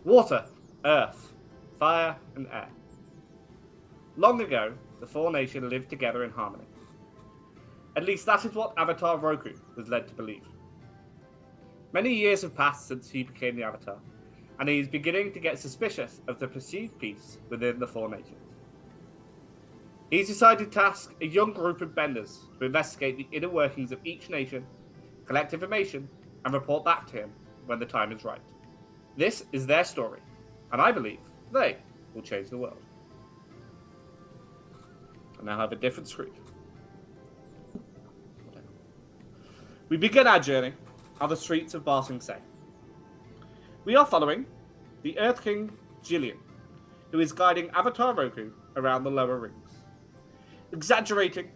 Water, earth, fire, and air. Long ago, the four nations lived together in harmony. At least that is what Avatar Roku was led to believe. Many years have passed since he became the Avatar, and he is beginning to get suspicious of the perceived peace within the four nations. He's decided to task a young group of benders to investigate the inner workings of each nation, collect information, and report back to him when the time is right. This is their story, and I believe they will change the world. I now have a different screen. We begin our journey on the streets of Ba Sing Se. We are following the Earth King Jillian, who is guiding Avatar Roku around the lower rings, exaggerating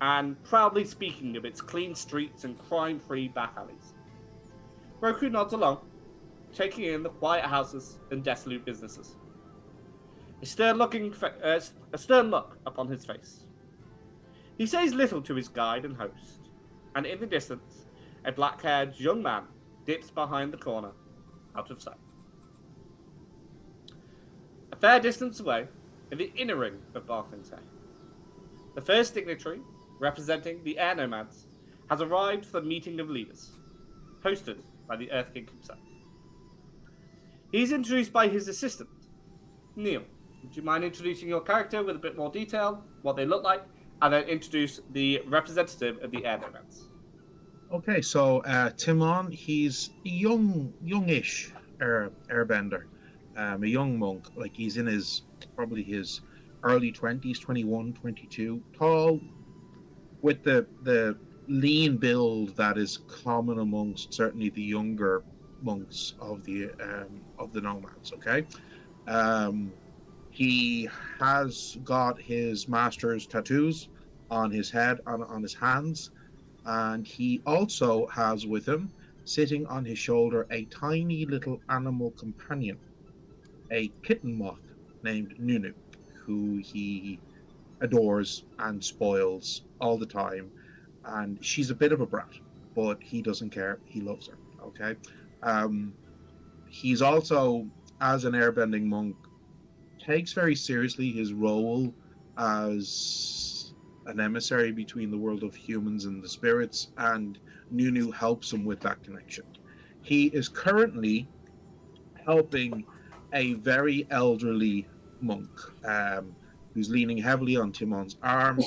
and proudly speaking of its clean streets and crime-free back alleys. Roku nods along, taking in the quiet houses and desolate businesses. A stern look upon his face. He says little to his guide and host, and in the distance, a black-haired young man dips behind the corner, out of sight. A fair distance away, in the inner ring of Ba Sing Se, the first dignitary, representing the air nomads, has arrived for the meeting of leaders, hosted by the Earth King himself. He is introduced by his assistant, Neil. Would you mind introducing your character with a bit more detail, what they look like, and then introduce the representative of the air nomads? Okay, so Temon, he's a youngish airbender, a young monk. Like he's in probably his early 20s, 21, 22, tall, with the lean build that is common amongst certainly the younger monks of the nomads. Okay, he has got his master's tattoos on his head, on his hands, and he also has with him, sitting on his shoulder, a tiny little animal companion, a kitten moth named Nunu, who he adores and spoils all the time. And she's a bit of a brat, but he doesn't care. He loves her. Okay. He's also, as an airbending monk, takes very seriously his role as an emissary between the world of humans and the spirits, and Nunu helps him with that connection. He is currently helping a very elderly monk who's leaning heavily on Timon's arm.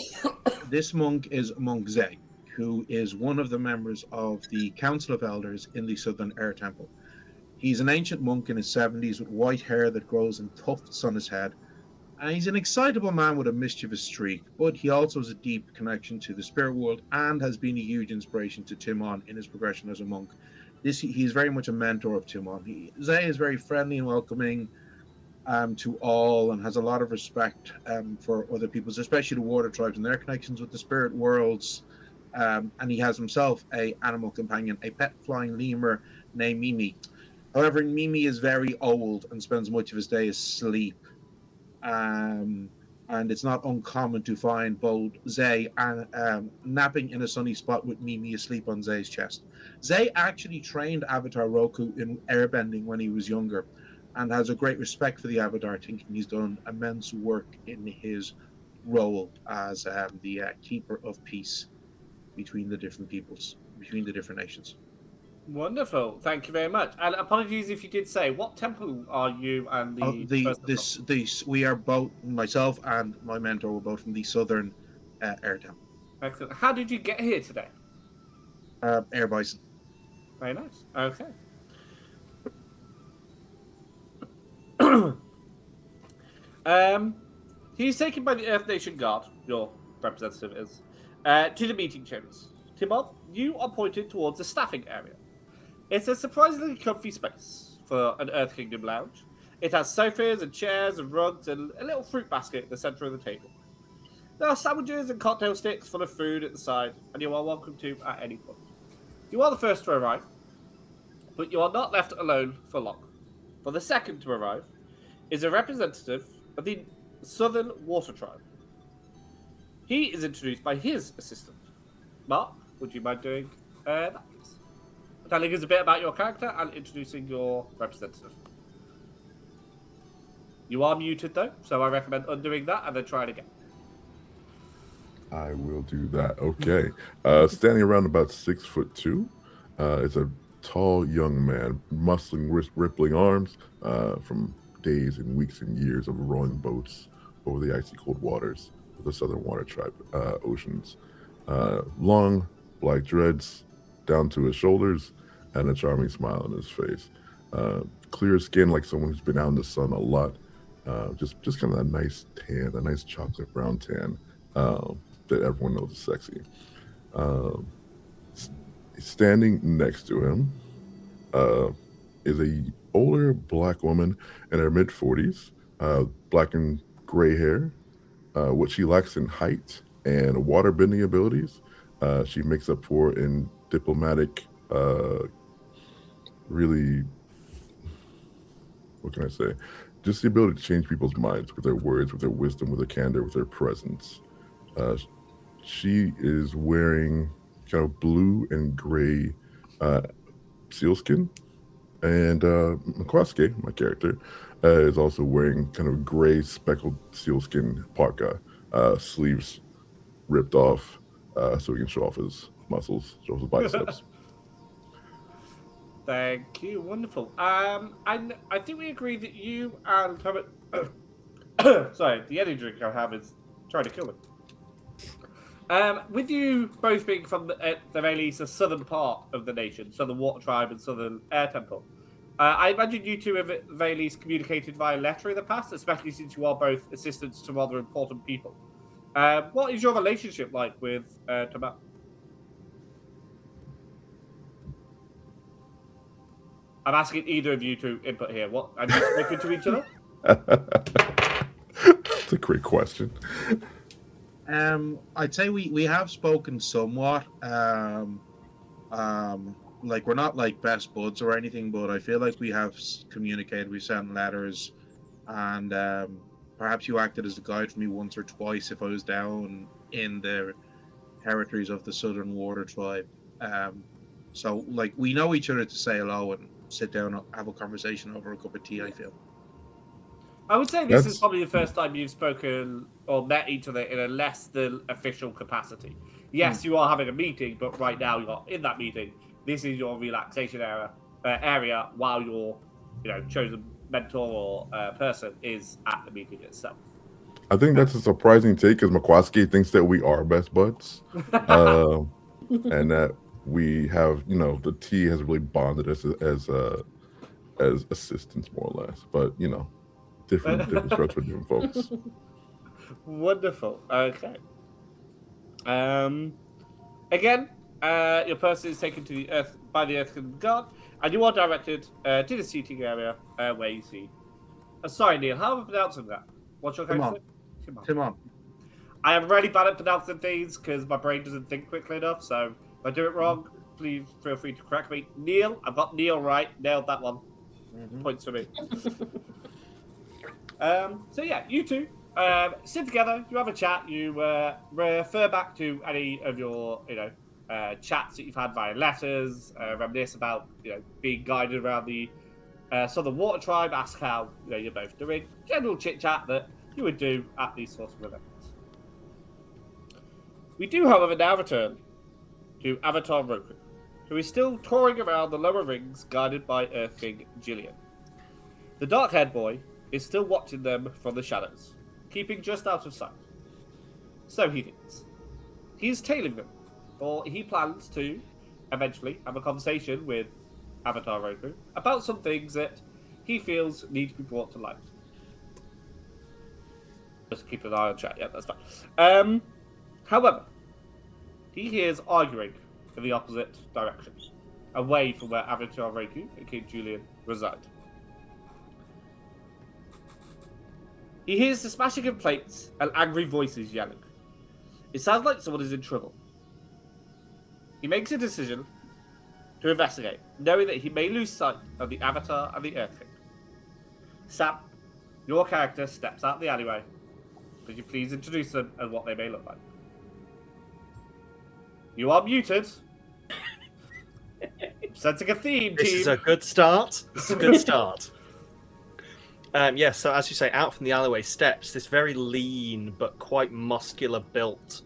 This monk is Monk Zay, who is one of the members of the Council of Elders in the Southern Air Temple. He's an ancient monk in his 70s with white hair that grows in tufts on his head. And he's an excitable man with a mischievous streak, but he also has a deep connection to the spirit world and has been a huge inspiration to Temon in his progression as a monk. He's very much a mentor of Temon. Zay is very friendly and welcoming to all, and has a lot of respect for other peoples, especially the water tribes and their connections with the spirit worlds. And he has himself a animal companion, a pet flying lemur named Mimi. However, Mimi is very old and spends much of his day asleep. And it's not uncommon to find both Zay and napping in a sunny spot with Mimi asleep on Zay's chest. Zay actually trained Avatar Roku in airbending when he was younger, and has a great respect for the Avatar, thinking he's done immense work in his role as the keeper of peace between the different peoples, between the different nations. Wonderful, thank you very much. And apologies if you did say, what temple are you and we are both, myself and my mentor were both from the Southern Air Temple. Excellent. How did you get here today? Air Bison. Very nice. Okay. He's taken by the Earth Nation Guard, your representative is, to the meeting chambers. Timon, you are pointed towards the staffing area. It's a surprisingly comfy space for an Earth Kingdom lounge. It has sofas and chairs and rugs and a little fruit basket at the centre of the table. There are sandwiches and cocktail sticks full of food at the side, and you are welcome to at any point. You are the first to arrive, but you are not left alone for long. For the second to arrive is a representative of the Southern Water Tribe. He is introduced by his assistant. Mark, would you mind doing that, please? Telling us a bit about your character and introducing your representative. You are muted though, so I recommend undoing that and then trying again. I will do that. Okay. Standing around about 6'2", is a tall young man, muscling, rippling arms from days and weeks and years of rowing boats over the icy cold waters of the Southern Water Tribe oceans. Long black dreads down to his shoulders and a charming smile on his face. Clear skin, like someone who's been out in the sun a lot. Just kind of a nice tan, a nice chocolate brown tan. That everyone knows is sexy. Standing next to him is a older black woman in her mid-40s, black and gray hair. What she lacks in height and water-bending abilities, she makes up for in diplomatic, really, what can I say? Just the ability to change people's minds with their words, with their wisdom, with their candor, with their presence. She is wearing kind of blue and gray sealskin, and Makwasuke, my character, is also wearing kind of gray speckled sealskin parka, sleeves ripped off so he can show off his muscles, show off his biceps. Thank you, wonderful. And I think we agree that you and sorry, the energy drink I have is trying to kill me. With you both being from the very least the southern part of the nation, Southern Water Tribe and Southern Air Temple, I imagine you two have at the very least communicated via letter in the past, especially since you are both assistants to rather important people. What is your relationship like with Temon? I'm asking either of you to input here. What have you spoken to each other? That's a great question. I'd say we have spoken somewhat. Like we're not like best buds or anything, but I feel like we have communicated. We sent letters, and perhaps you acted as a guide for me once or twice if I was down in the territories of the Southern Water Tribe. So like we know each other to say hello and sit down and have a conversation over a cup of tea. I feel. I would say this is probably the first time you've spoken or met each other in a less than official capacity. Yes, you are having a meeting, but right now you're in that meeting. This is your relaxation area while your chosen mentor or person is at the meeting itself. I think that's a surprising take because Makwasuke thinks that we are best buds, and that we have, the tea has really bonded us as assistants more or less. But different strokes for different folks. Wonderful. Okay. Again, your person is taken to the earth by the Earth Guard, and you are directed to the seating area where you see. Sorry, Neil. How am I pronouncing that? What's your character? Temon. I am really bad at pronouncing things because my brain doesn't think quickly enough. So if I do it wrong, please feel free to correct me. Neil, I've got Neil right. Nailed that one. Points for me. So yeah, you two sit together. You have a chat. You refer back to any of your chats that you've had via letters. Reminisce about being guided around the Southern Water Tribe. Ask how you're both doing. General chit chat that you would do at these sorts of events. We do, however, now return to Avatar Roku, who is still touring around the lower rings, guided by Earth King Jillian. The dark-haired boy is still watching them from the shadows, keeping just out of sight. So he thinks. He's tailing them, or he plans to eventually have a conversation with Avatar Roku about some things that he feels need to be brought to light. Just keep an eye on chat, yeah, that's fine. However, he hears arguing in the opposite direction, away from where Avatar Roku and King Julian reside. He hears the smashing of plates and angry voices yelling. It sounds like someone is in trouble. He makes a decision to investigate, knowing that he may lose sight of the Avatar and the Earth King. Sam, your character steps out the alleyway. Could you please introduce them and what they may look like? You are muted. Sensing a theme, This team. is a good start. This is a good start. Yeah, so as you say, out from the alleyway steps this very lean but quite muscular built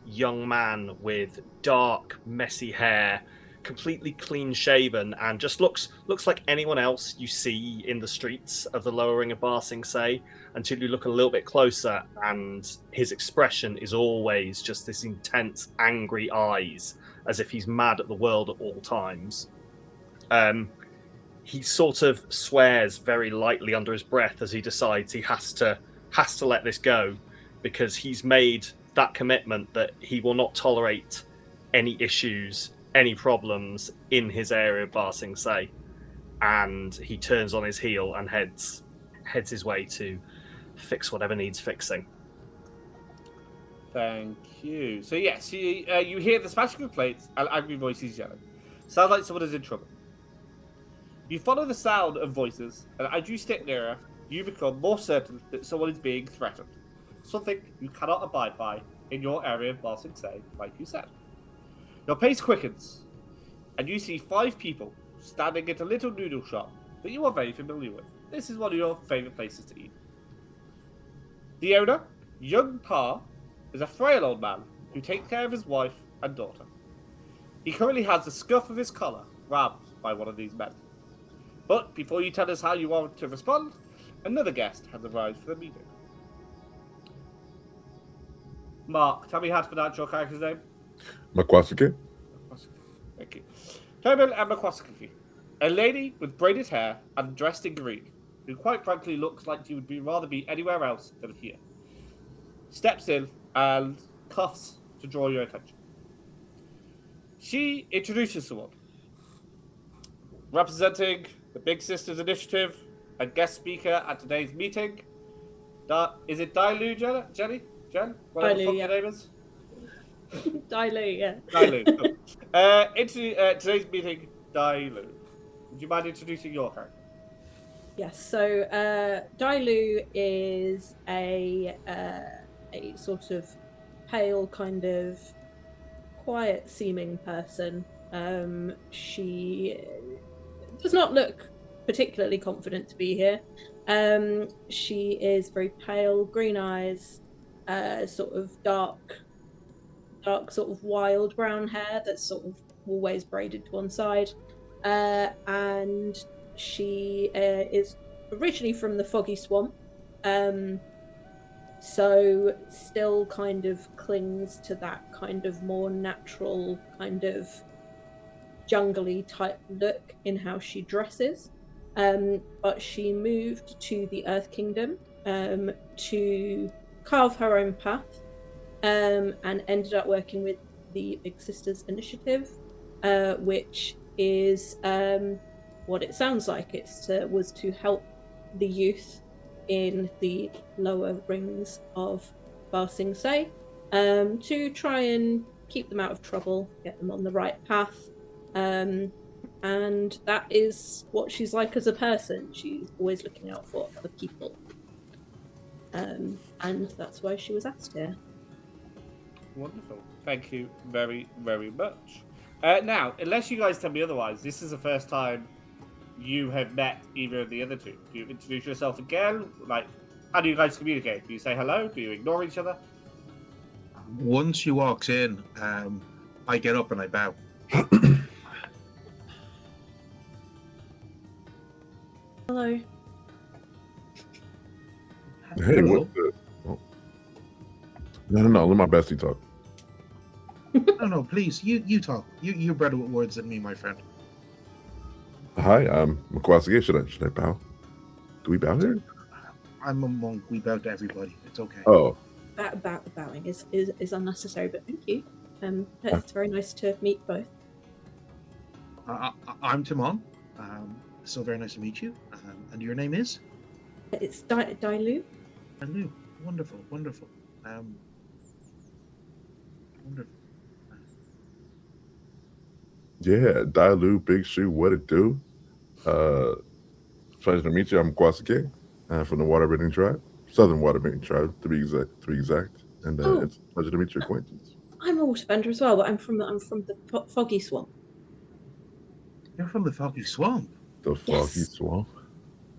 young man with dark, messy hair, completely clean shaven, and just looks like anyone else you see in the streets of the lower ring of Ba Sing Se, until you look a little bit closer, and his expression is always just this intense, angry eyes, as if he's mad at the world at all times. He sort of swears very lightly under his breath as he decides he has to let this go, because he's made that commitment that he will not tolerate any issues, any problems in his area of Ba Sing Se, and he turns on his heel and heads his way to fix whatever needs fixing. Thank you. So yes, you hear the smashing of plates and angry voices yelling. Sounds like someone is in trouble. You follow the sound of voices, and as you step nearer, you become more certain that someone is being threatened. Something you cannot abide by in your area of Ba Sing Se, like you said. Your pace quickens, and you see 5 people standing at a little noodle shop that you are very familiar with. This is one of your favourite places to eat. The owner, young Pa, is a frail old man who takes care of his wife and daughter. He currently has the scuff of his collar grabbed by one of these men. But before you tell us how you want to respond, another guest has arrived for the meeting. Mark, tell me how to pronounce your character's name. Makwasuke? Thank you. Temon and Makwasuke, a lady with braided hair and dressed in green, who quite frankly looks like she would rather be anywhere else than here, steps in and coughs to draw your attention. She introduces someone. Representing the Big Sisters Initiative and guest speaker at today's meeting. Is it Dai Lu, Jenny? Jen? Whatever the fuck your name is? Dai Lu, yeah. Dai Lu. Cool. Today's meeting, Dai Lu. Would you mind introducing your character? Yes, so Dai Lu is a sort of pale, kind of quiet-seeming person. She does not look particularly confident to be here. She is very pale, green eyes, sort of dark sort of wild brown hair that's sort of always braided to one side. And she is originally from the Foggy Swamp, so still kind of clings to that kind of more natural kind of jungly type look in how she dresses, but she moved to the Earth Kingdom to carve her own path, and ended up working with the Big Sisters Initiative, which is what it sounds like. Was to help the youth in the lower rings of Ba Sing Se, to try and keep them out of trouble, get them on the right path. And that is what she's like as a person. She's always looking out for other people. And that's why she was asked here. Wonderful. Thank you very, very much. Now, unless you guys tell me otherwise, this is the first time you have met either of the other two. Do you introduce yourself again? Like, how do you guys communicate? Do you say hello? Do you ignore each other? Once she walks in, I get up and I bow. Hello. Hey, Hello. what the? Oh. No, let my bestie talk. No, please, you talk. You're better with words than me, my friend. Hi, I'm Makwasuke. Should I bow? Do we bow here? I'm a monk. We bow to everybody. It's okay. Oh, Bowing is unnecessary, but thank you. It's very nice to meet both. I'm Temon. So very nice to meet you. And your name is? It's Dai Lu. Dai Lu. Wonderful. Wonderful. yeah, Dai Lu, Big Shoe, what it do? Pleasure to meet you. I'm Makwasuke, from the Waterbending Tribe, Southern Waterbending Tribe, to be exact. And it's a pleasure to meet your acquaintance. I'm a waterbender as well, but I'm from the Foggy Swamp. You're from the Foggy Swamp. The Foggy Swamp.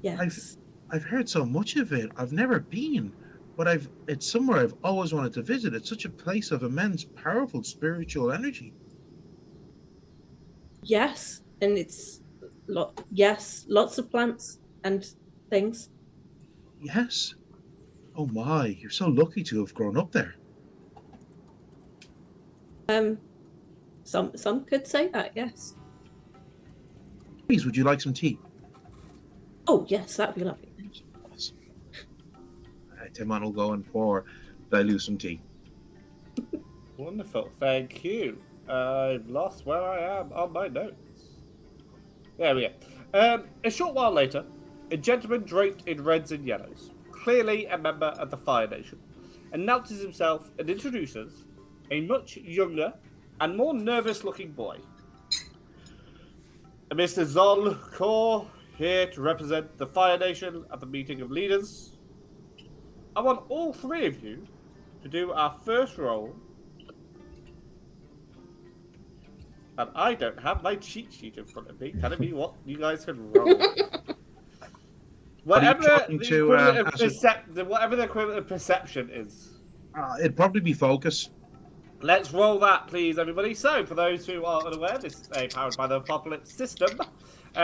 Yes. I've heard so much of it. I've never been, but it's somewhere I've always wanted to visit. It's such a place of immense, powerful spiritual energy. Yes, and it's lots of plants and things. Yes. Oh my, you're so lucky to have grown up there. Some could say that, yes. Please, would you like some tea? Oh, yes, that'd be lovely. Thank you. Awesome. Temon will go and pour Dai Lu some tea. Wonderful, thank you. I've lost where I am on my notes. There we go. A short while later, a gentleman draped in reds and yellows, clearly a member of the Fire Nation, announces himself and introduces a much younger and more nervous-looking boy. Mr. Zol Kor, here to represent the Fire Nation at the meeting of leaders. I want all three of you to do our first roll. And I don't have my cheat sheet in front of me, telling me what you guys can roll. Whatever the equivalent of perception is. It'd probably be focus. Let's roll that, please, everybody. So, for those who are unaware, this is powered by the Apocalypse system,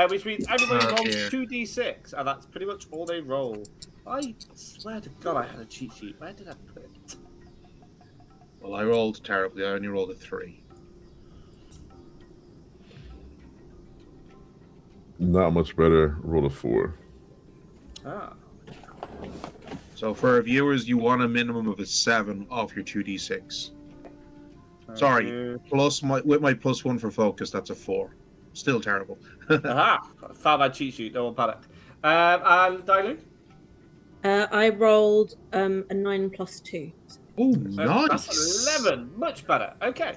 which means everybody rolls 2d6, and that's pretty much all they roll. I swear to God I had a cheat sheet. Where did I put it? Well, I rolled terribly. I only rolled a 3. Not much better. Roll a 4. Ah. So for our viewers, you want a minimum of a 7 off your 2d6. Sorry, with my +1 for focus, that's a 4. Still terrible. Aha! Found my cheat sheet. No one panic. And Dai Lu? I rolled a 9 plus 2. Oh, nice! That's 11. Much better. Okay.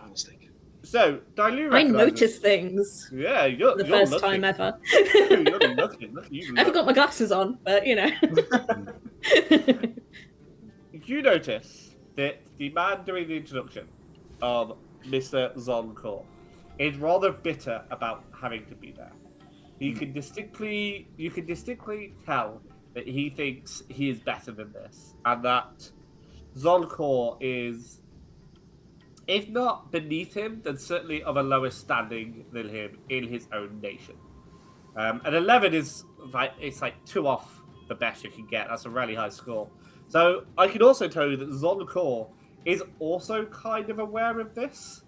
Fantastic. So, Dai Lu I notice things. Yeah, you're the first looking. time ever. You're looking. I haven't got my glasses on, but you know. You notice that the man doing the introduction of Mr. Zonkor is rather bitter about having to be there. You can distinctly tell that he thinks he is better than this, and that Zonkor is, if not beneath him, then certainly of a lower standing than him in his own nation. And 11 is like 2 off the best you can get. That's a really high score. So I can also tell you that Zonkor is also kind of aware of this.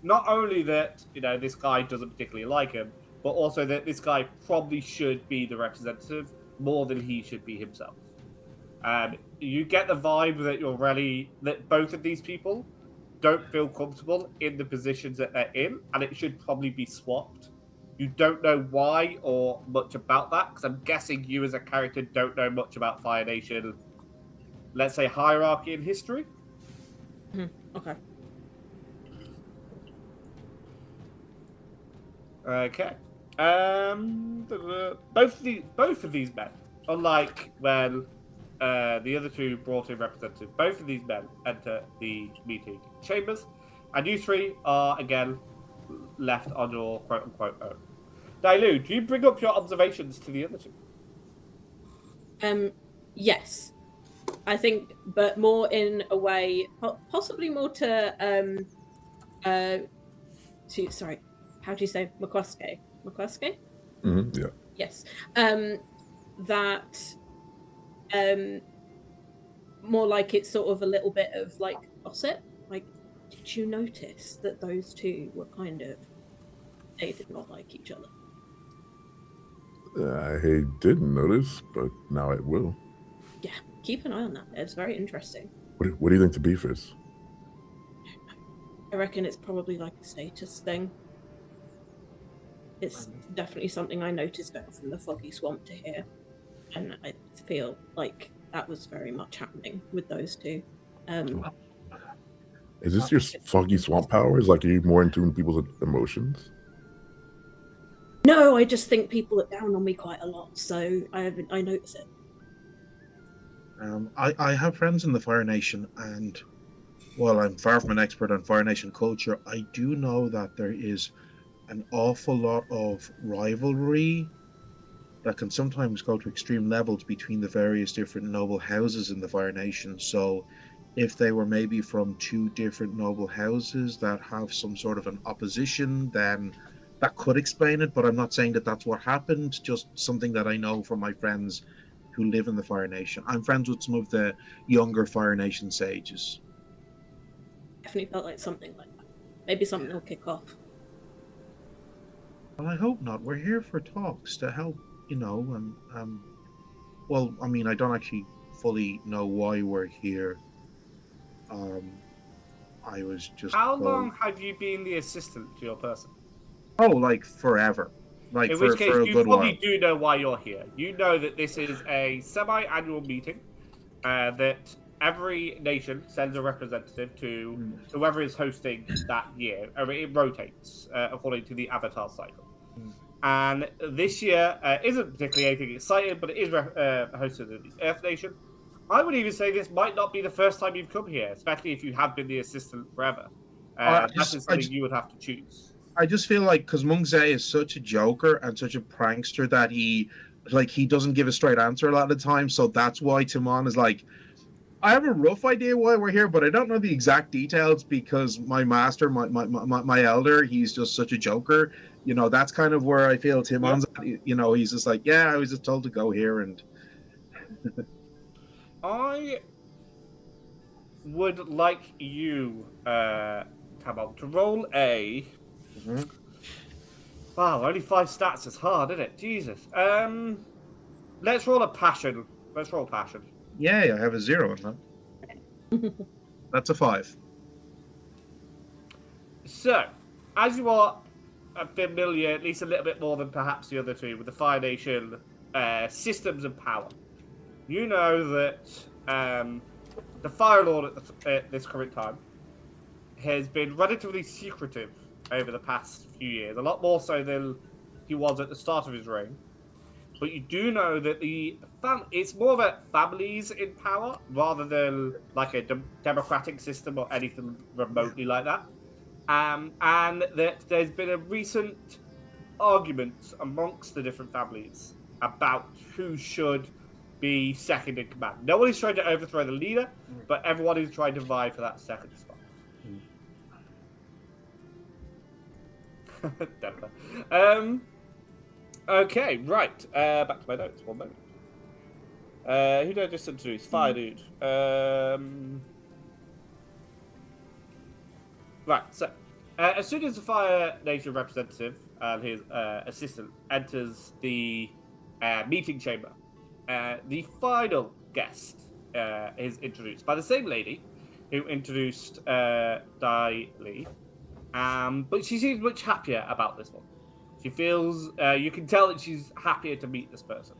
Not only that, this guy doesn't particularly like him, but also that this guy probably should be the representative more than he should be himself. You get the vibe that that both of these people don't feel comfortable in the positions that they're in, and it should probably be swapped. You don't know why or much about that, because I'm guessing you as a character don't know much about Fire Nation, let's say, hierarchy and history. Okay. Okay. Both of these men, unlike when the other two brought in representatives, both of these men enter the meeting chambers, and you three are again left on your quote-unquote own. Dai Lu, do you bring up your observations to the other two? Yes. I think, but more in a way, possibly more to sorry, how do you say Makwasuke? Makwasuke? Mm-hmm, yeah. Yes. That more like it's sort of a little bit of like gossip. Like, did you notice that those two were they did not like each other? I didn't notice, but now I will. Yeah, keep an eye on that. It's very interesting. What do you think the beef is? I reckon it's probably like a status thing. It's definitely something I noticed going from the foggy swamp to here, and I feel like that was very much happening with those two. Is this your foggy swamp powers? Like, are you more in tune with people's emotions? No, I just think people are down on me quite a lot, so I notice it. I have friends in the Fire Nation, and while I'm far from an expert on Fire Nation culture, I do know that there is an awful lot of rivalry that can sometimes go to extreme levels between the various different noble houses in the Fire Nation. So if they were maybe from two different noble houses that have some sort of an opposition, then that could explain it. But I'm not saying that that's what happened, just something that I know from my friends who live in the Fire Nation. I'm friends with some of the younger Fire Nation sages. Definitely felt like something like that. Maybe something will kick off. Well, I hope not. We're here for talks to help, and well, I mean, I don't actually fully know why we're here. I was just How told... long have you been the assistant to your person? Oh, like forever. Like In for which case, a you good probably while. do know why you're here. You know that this is a semi-annual meeting, that every nation sends a representative to whoever is hosting that year. It rotates according to the Avatar cycle. And this year isn't particularly anything exciting, but it is hosted in the Earth Nation. I would even say this might not be the first time you've come here, especially if you have been the assistant forever. That is something you would have to choose. I just feel like because Mungze is such a joker and such a prankster that he doesn't give a straight answer a lot of the time. So that's why Temon is like, I have a rough idea why we're here, but I don't know the exact details because my master, my elder, he's just such a joker. That's kind of where I feel Timon's at. He's just like, yeah, I was just told to go here. And I would like you, Temon, to roll a... Wow, only 5 stats is hard, isn't it? Jesus. Let's roll a passion. Let's roll passion. Yay, I have a 0 in that. That's a 5. So, as you are familiar, at least a little bit more than perhaps the other two, with the Fire Nation systems and power, you know that the Fire Lord at this current time has been relatively secretive over the past few years, a lot more so than he was at the start of his reign. But you do know that it's more of a families in power rather than like a democratic system or anything remotely like that. And that there's been a recent argument amongst the different families about who should be second in command. No one is trying to overthrow the leader, but everyone is trying to vie for that second spot. Okay, right. Back to my notes. 1 moment. Who did I just introduce? Fire Dude. Right, so as soon as the Fire Nation representative and his assistant enters the meeting chamber, the final guest is introduced by the same lady who introduced Dai Lu. But she seems much happier about this one. She feels, you can tell that she's happier to meet this person.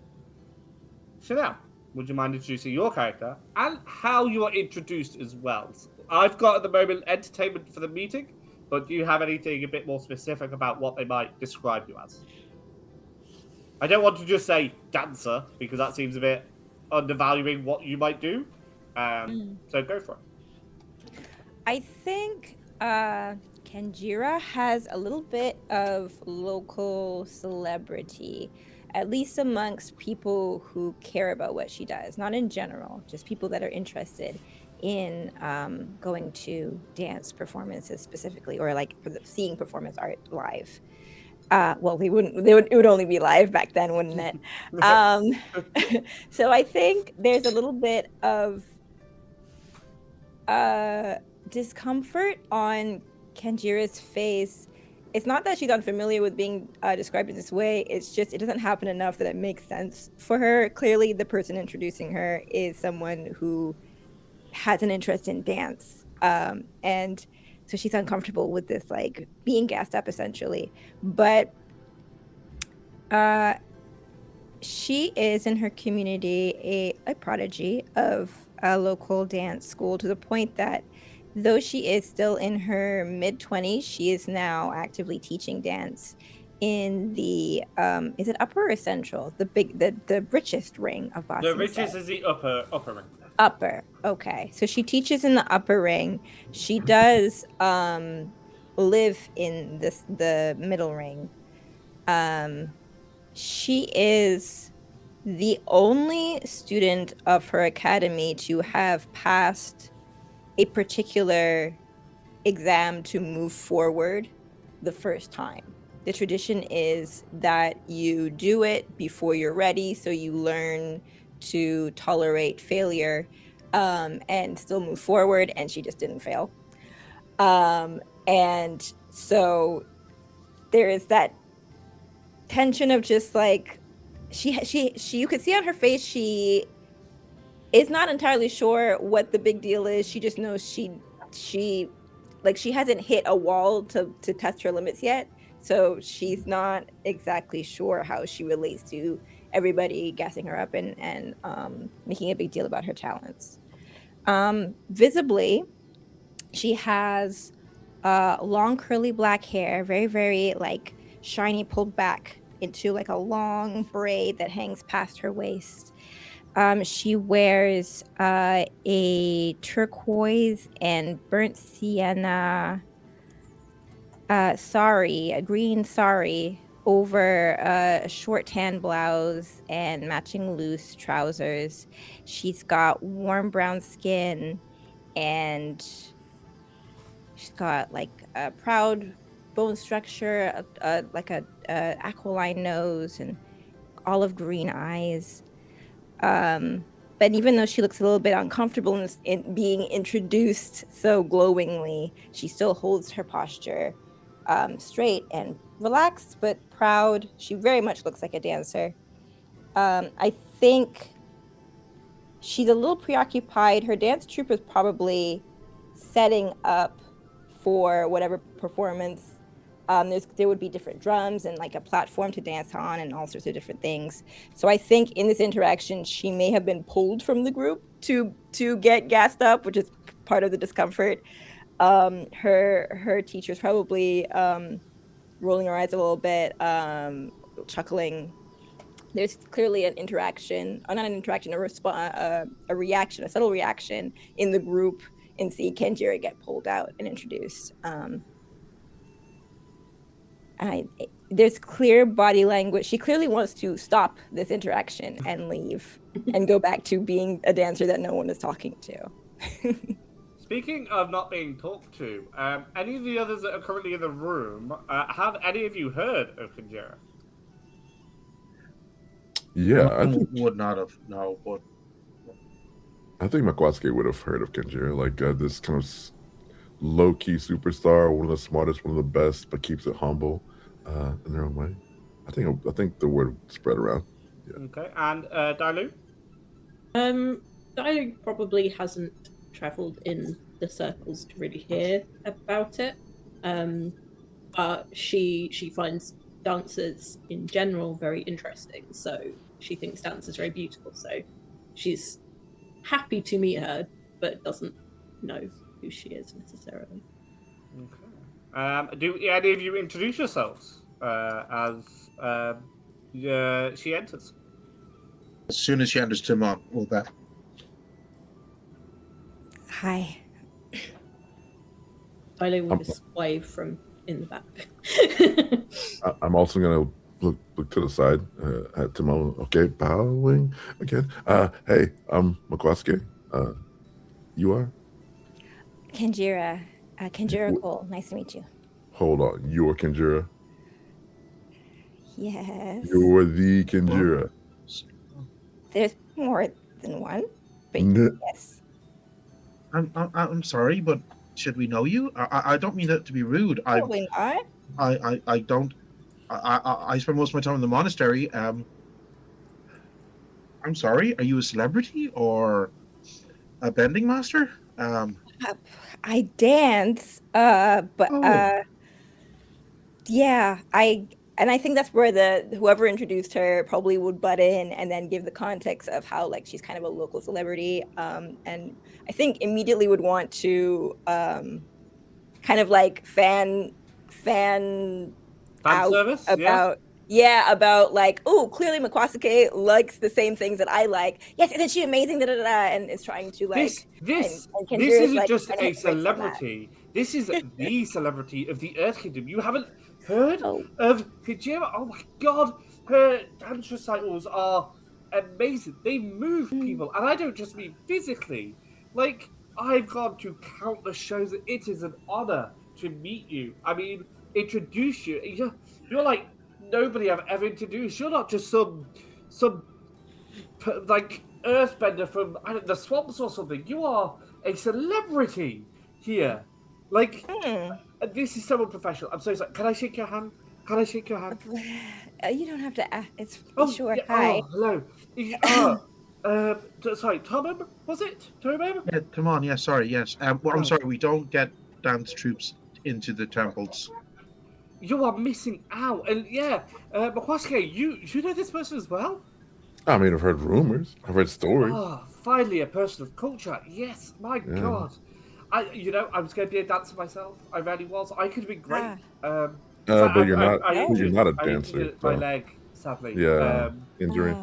Chanelle, would you mind introducing your character and how you are introduced as well? I've got at the moment entertainment for the meeting, but do you have anything a bit more specific about what they might describe you as? I don't want to just say dancer, because that seems a bit undervaluing what you might do. So go for it. I think Kanjira has a little bit of local celebrity, at least amongst people who care about what she does. Not in general, just people that are interested in going to dance performances specifically, or like seeing performance art live. Well, it would only be live back then, wouldn't it? So I think there's a little bit of discomfort on Kanjira's face. It's not that she's unfamiliar with being described in this way. It's just it doesn't happen enough that it makes sense for her. Clearly, the person introducing her is someone who has an interest in dance, and so she's uncomfortable with this, like being gassed up essentially. But she is in her community a prodigy of a local dance school, to the point that though she is still in her mid-20s, she is now actively teaching dance in the is it upper or central? The richest ring of Boston. The richest is the upper ring. Upper. Okay. So she teaches in the upper ring. She does live in the middle ring. She is the only student of her academy to have passed a particular exam to move forward the first time. The tradition is that you do it before you're ready, so you learn to tolerate failure and still move forward, and she just didn't fail. And so there is that tension of just like she you could see on her face she is not entirely sure what the big deal is. She just knows she hasn't hit a wall to test her limits yet, so she's not exactly sure how she relates to everybody gassing her up and making a big deal about her talents. Visibly, she has long curly black hair, very, very like shiny, pulled back into like a long braid that hangs past her waist. She wears a turquoise and burnt sienna sari, a green sari, over a short tan blouse and matching loose trousers. She's got warm brown skin, and she's got like a proud bone structure, like a aquiline nose and olive green eyes. But even though she looks a little bit uncomfortable in being introduced so glowingly, she still holds her posture straight and relaxed, but proud. She very much looks like a dancer. I think she's a little preoccupied. Her dance troupe is probably setting up for whatever performance. There would be different drums and like a platform to dance on and all sorts of different things. So I think in this interaction, she may have been pulled from the group to get gassed up, which is part of the discomfort. Her teacher's probably rolling her eyes a little bit, chuckling. There's clearly an interaction, not an interaction, a reaction, a subtle reaction in the group, and see Kanjira get pulled out and introduced. There's clear body language. She clearly wants to stop this interaction and leave and go back to being a dancer that no one is talking to. Speaking of not being talked to, any of the others that are currently in the room, have any of you heard of Kanjira? Yeah, I would not have, no, but I think Makwasuke would have heard of Kanjira, like this kind of low-key superstar, one of the smartest, one of the best, but keeps it humble in their own way. I think the word spread around. Yeah. Okay, and Dai Lu? Dai Lu probably hasn't travelled in the circles to really hear about it, but she finds dancers in general very interesting, so she thinks dance is very beautiful, so she's happy to meet her, but doesn't know who she is necessarily. Okay. Do any of you introduce yourselves as she enters? as soon as she enters Temon, we'll bet. Hi. Dai Lu will just wave from in the back. I'm also gonna look to the side at Temon. Okay, bowing again. Hey, I'm Makwasuke. You are? Kanjira. Kanjira Cole. Nice to meet you. Hold on. You're Kanjira? Yes. You're the Kanjira. There's more than one, but yes. I'm sorry, but should we know you? I don't mean that to be rude. Probably not. I don't. I spend most of my time in the monastery. I'm sorry. Are you a celebrity or a bending master? I dance, but yeah, I think that's where whoever introduced her probably would butt in and then give the context of how like she's kind of a local celebrity, and I think immediately would want to kind of like fan out service about. Yeah, about like, oh, clearly Makwasuke likes the same things that I like. Yes, isn't she amazing? Da, da, da, da, and is trying to like. This Kanjira isn't like, just a celebrity. This is the celebrity of the Earth Kingdom. You haven't heard of Kanjira? Oh my god! Her dance recitals are amazing. They move people, and I don't just mean physically. Like, I've gone to countless shows, and it is an honor to meet you. I mean, introduce you. You're like nobody I've ever introduced. You're not just some like earthbender from the swamps or something. You are a celebrity here. Like, this is someone professional. I'm so sorry. Can I shake your hand? Can I shake your hand? You don't have to. It's sure. Yeah. Hi. Oh, hello. Sorry, Tomem, was it? Tomem? Yeah, come on. Yeah, sorry. Yes. Well, I'm sorry. We don't get dance troops into the temples. You are missing out. And yeah, Makwasuke, you know this person as well? I mean, I've heard rumors. I've heard stories. Oh, finally a person of culture. Yes, my God. I was going to be a dancer myself. I really was. I could have been great. But you're not. You're not a I dancer. injured my leg, sadly. Yeah, injury.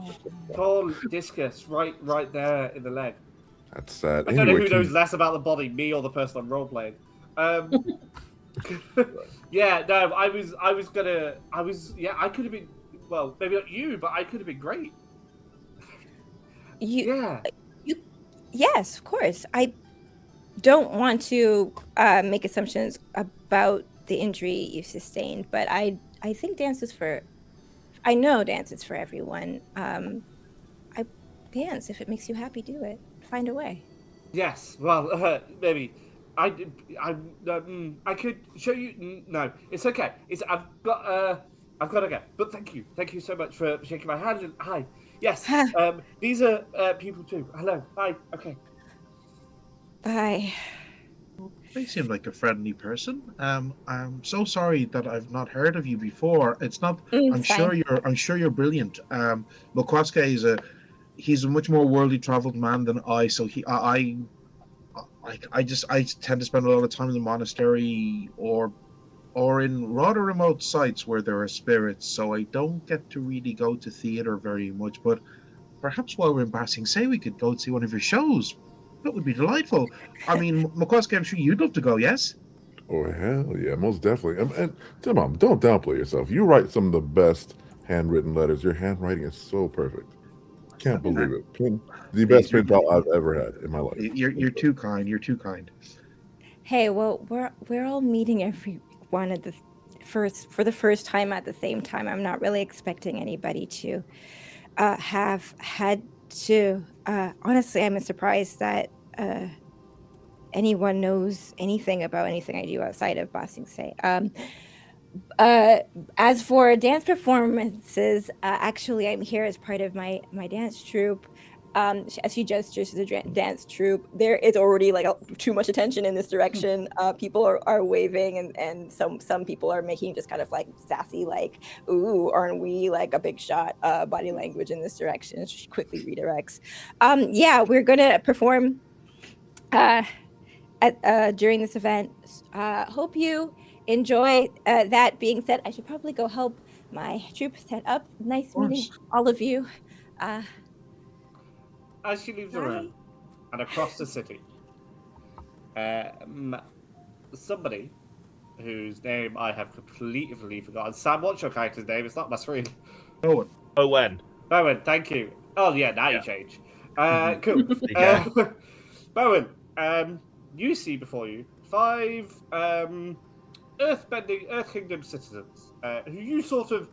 Tall discus right there in the leg. That's sad. I don't know who knows less about the body, me or the person I'm role playing. Yeah, no, I could have been, well, maybe not you, but I could have been great. Yes, of course. I don't want to make assumptions about the injury you sustained, but I think I know dance is for everyone. I dance. If it makes you happy, do it. Find a way. Yes, well, maybe. I could show you. No, it's okay. I've got to go. But thank you so much for shaking my hand. And hi, yes. These are people too. Hello, bye. Okay. Bye. They seem like a friendly person. I'm so sorry that I've not heard of you before. It's not. I'm sure you're brilliant. Makwasuke he's a much more worldly traveled man than I. So I tend to spend a lot of time in the monastery or in rather remote sites where there are spirits. So I don't get to really go to theater very much. But perhaps while we're in Ba Sing Se, we could go and see one of your shows. That would be delightful. I mean, Makwasuke, I'm sure you'd love to go, yes? Oh, hell yeah, most definitely. And Temon, don't downplay yourself. You write some of the best handwritten letters. Your handwriting is so perfect. Can't believe it. The best pen pal I've ever had in my life. You're too kind. You're too kind. Hey, well, we're all meeting everyone for the first time at the same time. I'm not really expecting anybody to have had to. Honestly, I'm surprised that anyone knows anything about anything I do outside of Ba Sing Se. As for dance performances, actually, I'm here as part of my dance troupe. As she gestures to the dance troupe, there is already like too much attention in this direction. People are waving, and some people are making just kind of like sassy, like, "Ooh, aren't we like a big shot?" Body language in this direction. She quickly redirects. Yeah, we're gonna perform during this event. Hope you enjoy. That being said, I should probably go help my troupe set up. Nice meeting all of you. As she leaves the room and across the city, somebody whose name I have completely forgotten. Sam, what's your character's name? It's not my screen. Bowen. Bowen, thank you. Oh yeah, now you change. Cool. Bowen, you see before you 5 Earth Kingdom citizens who you sort of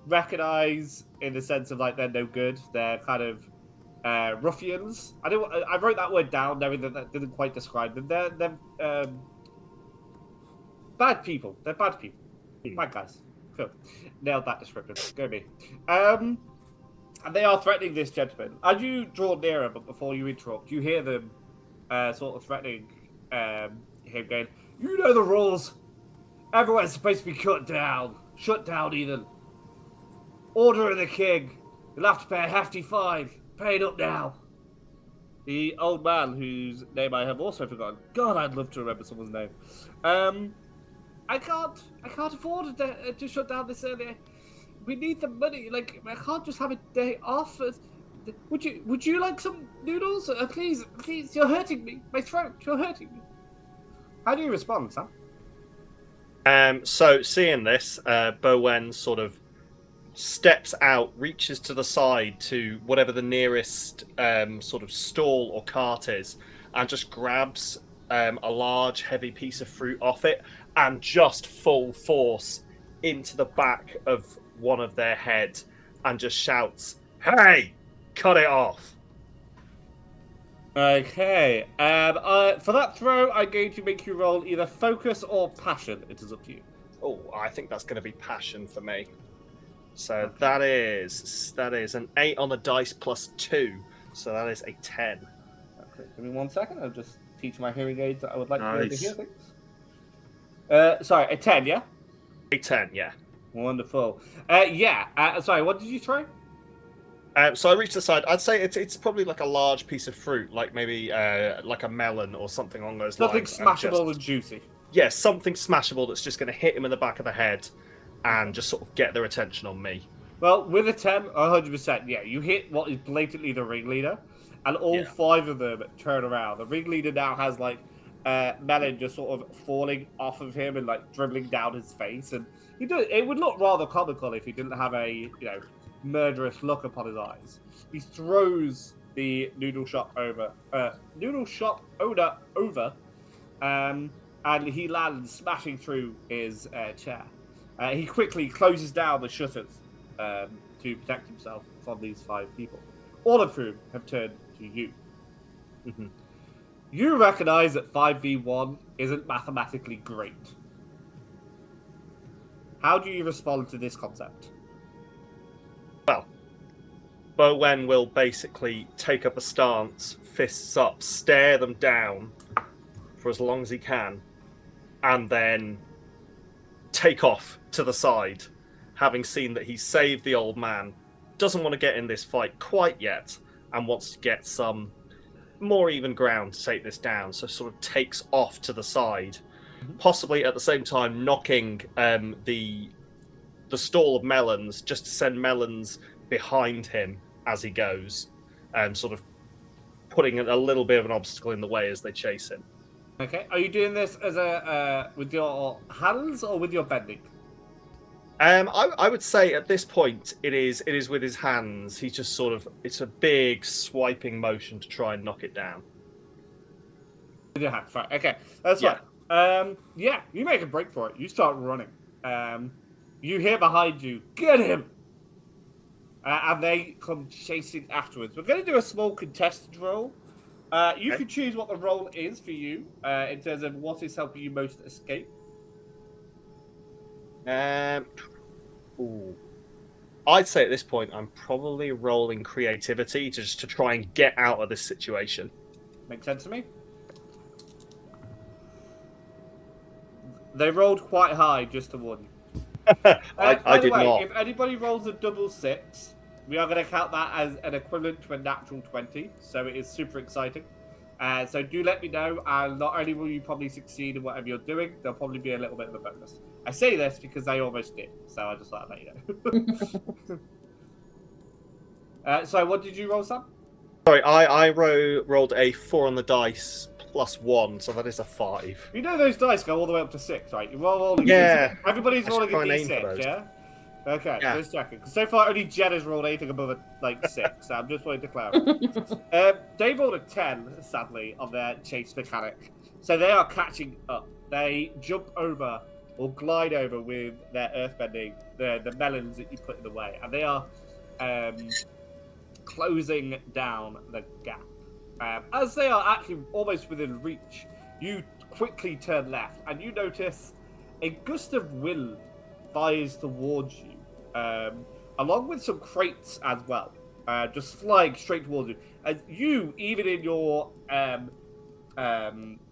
recognize in the sense of like they're no good. They're kind of ruffians. I wrote that word down, knowing that didn't quite describe them. They're bad people. They're bad people. Bad guys. Cool. Nailed that description. Go me. And they are threatening this gentleman. As you draw nearer, but before you interrupt, you hear them sort of threatening him, going, "You know the rules. Everyone's supposed to be shut down even. Order of the king. You'll have to pay a hefty fine. Pay it up now." The old man, whose name I have also forgotten. God, I'd love to remember someone's name. I can't afford to shut down this early. We need the money. Like, I can't just have a day off. Would you like some noodles? Please, you're hurting me. My throat, you're hurting me. How do you respond, Sam? So seeing this, Bowen sort of steps out, reaches to the side to whatever the nearest sort of stall or cart is, and just grabs a large, heavy piece of fruit off it, and just full force into the back of one of their head, and just shouts, "Hey, cut it off!" Okay. For that throw, I'm going to make you roll either focus or passion. It is up to you. Oh, I think that's going to be passion for me. So that is an 8 on the dice plus 2. So that is a 10. Okay, give me 1 second. I'll just teach my hearing aids that I would like to be able to hear things. Sorry, a 10, yeah? A 10, yeah. Wonderful. Sorry, what did you throw? So I reached the side. I'd say it's probably like a large piece of fruit, like maybe like a melon or something along those Nothing lines. smashable and juicy. Yeah, something smashable that's just going to hit him in the back of the head and just sort of get their attention on me. Well, with a 10, 100%, yeah. You hit what is blatantly the ringleader, and all 5 of them turn around. The ringleader now has, like, melon just sort of falling off of him and, like, dribbling down his face. And it would look rather comical if he didn't have a, murderous look upon his eyes. He throws the noodle shop owner over, and he lands smashing through his chair. He quickly closes down the shutters to protect himself from these 5 people, all of whom have turned to you. Mm-hmm. You recognize that 5v1 isn't mathematically great. How do you respond to this concept? Well, Bowen will basically take up a stance, fists up, stare them down for as long as he can, and then take off to the side, having seen that he's saved the old man, doesn't want to get in this fight quite yet, and wants to get some more even ground to take this down, so sort of takes off to the side, possibly at the same time knocking the stall of melons, just to send melons behind him as he goes, sort of putting a little bit of an obstacle in the way as they chase him. Okay, are you doing this as with your hands or with your bending? I would say at this point it is with his hands. He's just sort of, it's a big swiping motion to try and knock it down. With your hands, right? Okay, that's fine. You make a break for it. You start running. You hear behind you, "Get him!" And they come chasing afterwards. We're going to do a small contested roll. You can choose what the role is for you in terms of what is helping you most escape. I'd say at this point I'm probably rolling creativity just to try and get out of this situation. Makes sense to me. They rolled quite high just to warn you. I did not. If anybody rolls a double 6, we are going to count that as an equivalent to a natural 20, so it is super exciting. So do let me know, and not only will you probably succeed in whatever you're doing, there'll probably be a little bit of a bonus. I say this because they almost did, so I just thought I'd let you know. So what did you roll, Sam? Sorry, I rolled a 4 on the dice plus 1, so that is a 5. You know those dice go all the way up to 6, right? You're rolling. Yeah. Everybody's I rolling should a try and aim for d6, those. yeah? Okay, Yeah. just checking. 'Cause so far, only Jenna's rolled anything above a 6, so I'm just wanting to clarify. They rolled a 10, sadly, on their chase mechanic. So they are catching up. They jump over or glide over with their earthbending, the melons that you put in the way, and they are closing down the gap. As they are actually almost within reach, you quickly turn left, and you notice a gust of wind fires towards you, along with some crates as well, just flying straight towards you. As you, even in your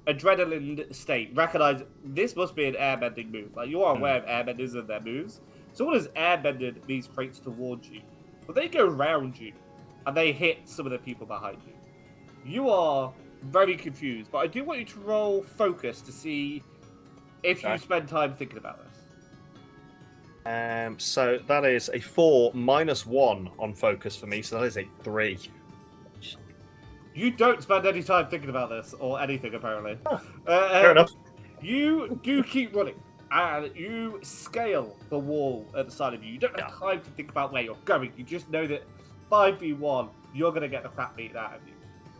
adrenaline state, recognize this must be an airbending move. Like, you are aware of airbenders and their moves. Someone has airbended these crates towards you, but they go round you, and they hit some of the people behind you. You are very confused, but I do want you to roll focus to see if you spend time thinking about this. So that is a 4 minus 1 on focus for me, so that is a 3. You don't spend any time thinking about this or anything, apparently. Fair enough. You do keep running. and you scale the wall at the side of you. You don't have time to think about where you're going. You just know that 5v1, you're going to get the crap beaten out of you.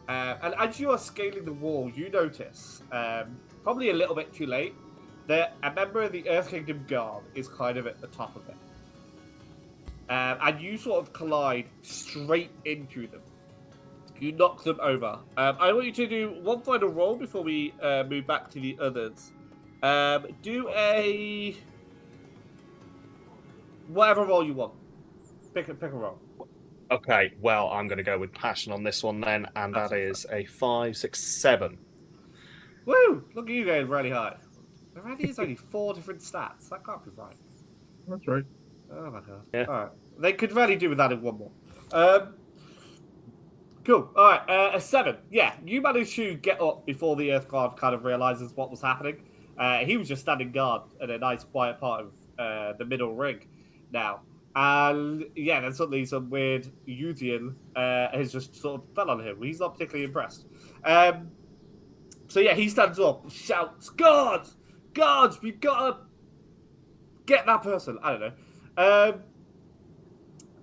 And as you are scaling the wall, you notice, probably a little bit too late, that a member of the Earth Kingdom Guard is kind of at the top of it. And you sort of collide straight into them. You knock them over. I want you to do one final roll before we move back to the others. Do a... whatever roll you want. Pick a roll. Okay, well, I'm going to go with passion on this one then, and that is a 5, 6, 7. Woo! Look at you going really high. There really is only 4 different stats. That can't be right. That's right. Oh my god. Yeah. Alright. They could really do with that in one more. Cool. Alright, a 7. Yeah, you managed to get up before the Earth Guard kind of realizes what was happening. He was just standing guard in a nice quiet part of the middle ring now. And yeah, then suddenly some weird Yudian has just sort of fell on him. He's not particularly impressed. So yeah, he stands up, shouts, "Guards! Guards! We've got to get that person." I don't know.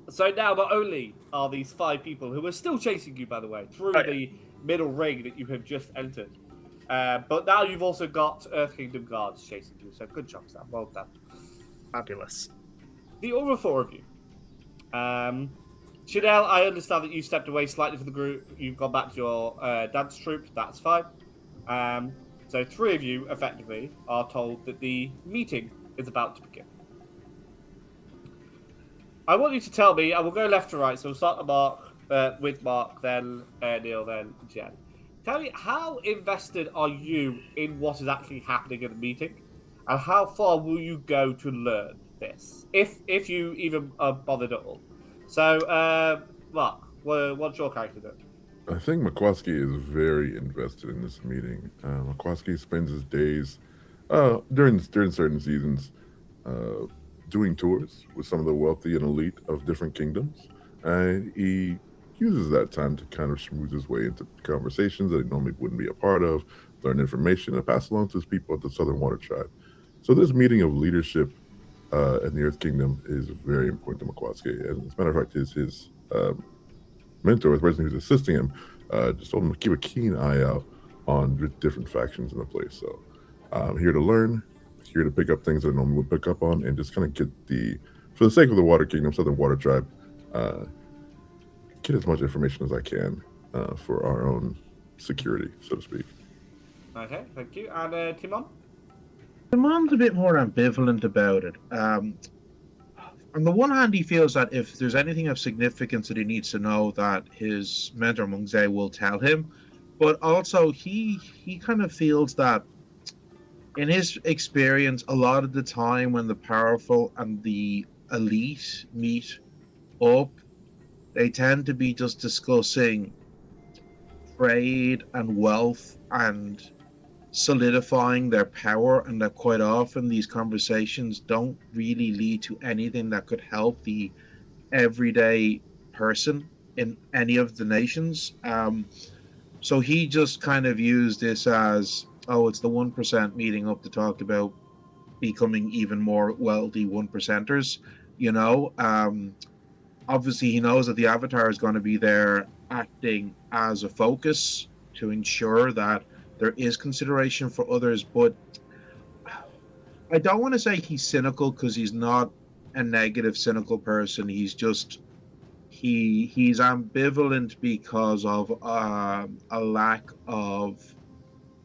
So now not only are these 5 people who are still chasing you, by the way, through the middle ring that you have just entered, but now you've also got Earth Kingdom guards chasing you. So good job, Sam. Well done. Fabulous. The other 4 of you. Chanelle, I understand that you stepped away slightly from the group. You've gone back to your dance troupe. That's fine. So 3 of you, effectively, are told that the meeting is about to begin. I want you to tell me, I will go left to right, so we'll start with Mark, then Neil, then Jen. Tell me, how invested are you in what is actually happening in the meeting? And how far will you go to learn this? If you even are bothered at all. So, Mark, what's your character doing? I think Makwasuke is very invested in this meeting. Makwasuke spends his days during certain seasons doing tours with some of the wealthy and elite of different kingdoms, and he uses that time to kind of schmooze his way into conversations that he normally wouldn't be a part of, learn information, and pass along to his people at the Southern Water Tribe. So this meeting of leadership in the Earth Kingdom is very important to Makwasuke. And as a matter of fact, his mentor, the person who's assisting him, just told him to keep a keen eye out on different factions in the place. So I'm here to learn, here to pick up things that I normally would pick up on, and just kind of get for the sake of the Water Kingdom, Southern Water Tribe, get as much information as I can for our own security, so to speak. Okay, thank you. And Temon? Temon's a bit more ambivalent about it. On the one hand, he feels that if there's anything of significance that he needs to know, that his mentor Mungze will tell him. But also, he kind of feels that, in his experience, a lot of the time when the powerful and the elite meet up, they tend to be just discussing trade and wealth and solidifying their power, and that quite often these conversations don't really lead to anything that could help the everyday person in any of the nations. So he just kind of used this as, oh, it's the 1% meeting up to talk about becoming even more wealthy 1%ers, you know. Obviously he knows that the Avatar is going to be there acting as a focus to ensure that there is consideration for others, but I don't want to say he's cynical, because he's not a negative, cynical person. He's just, he's ambivalent because of a lack of,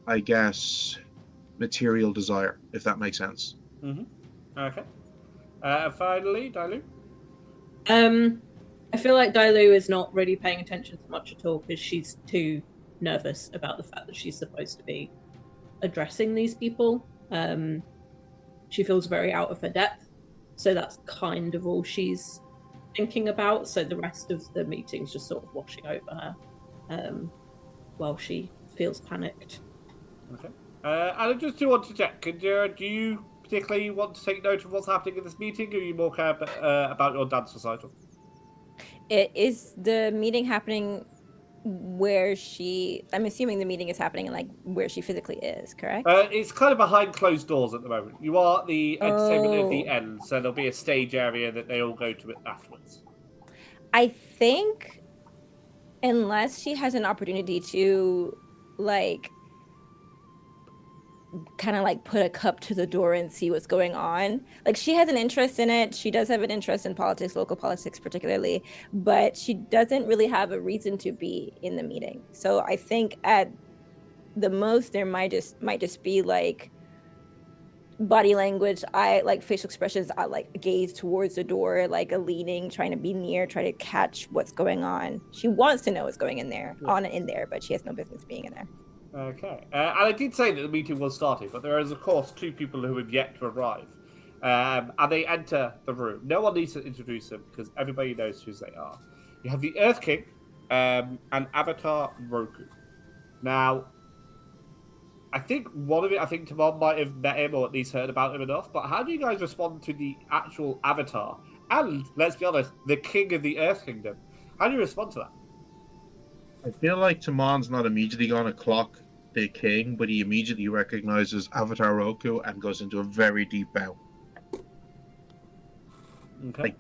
I guess, material desire, if that makes sense. Mm-hmm. Okay. Finally, Dai Lu? I feel like Dai Lu is not really paying attention to much at all, because she's too nervous about the fact that she's supposed to be addressing these people. She feels very out of her depth, so that's kind of all she's thinking about. So the rest of the meeting's just sort of washing over her while she feels panicked. Okay. And I just do want to check, Kanjira, do you particularly want to take note of what's happening in this meeting, or are you more care about your dance recital? Is the meeting happening where I'm assuming the meeting is happening like where she physically is, correct? It's kind of behind closed doors at the moment. You are at the entertainment at the Oh. end, so there'll be a stage area that they all go to it afterwards. I think unless she has an opportunity to like kind of like put a cup to the door and see what's going on. Like she has an interest in it. She does have an interest in politics, local politics particularly, but she doesn't really have a reason to be in the meeting. So I think at the most there might just be like body language, like facial expressions, like gaze towards the door, like a leaning, trying to be near, try to catch what's going on. She wants to know what's going in there, but she has no business being in there. Okay. And I did say that the meeting was starting, but there is, of course, 2 people who have yet to arrive. And they enter the room. No one needs to introduce them because everybody knows who they are. You have the Earth King and Avatar Roku. Now, I think Temon might have met him or at least heard about him enough, but how do you guys respond to the actual Avatar? And, let's be honest, the King of the Earth Kingdom. How do you respond to that? I feel like Timon's not immediately going to clock the king, but he immediately recognizes Avatar Roku and goes into a very deep bow. Okay. Like,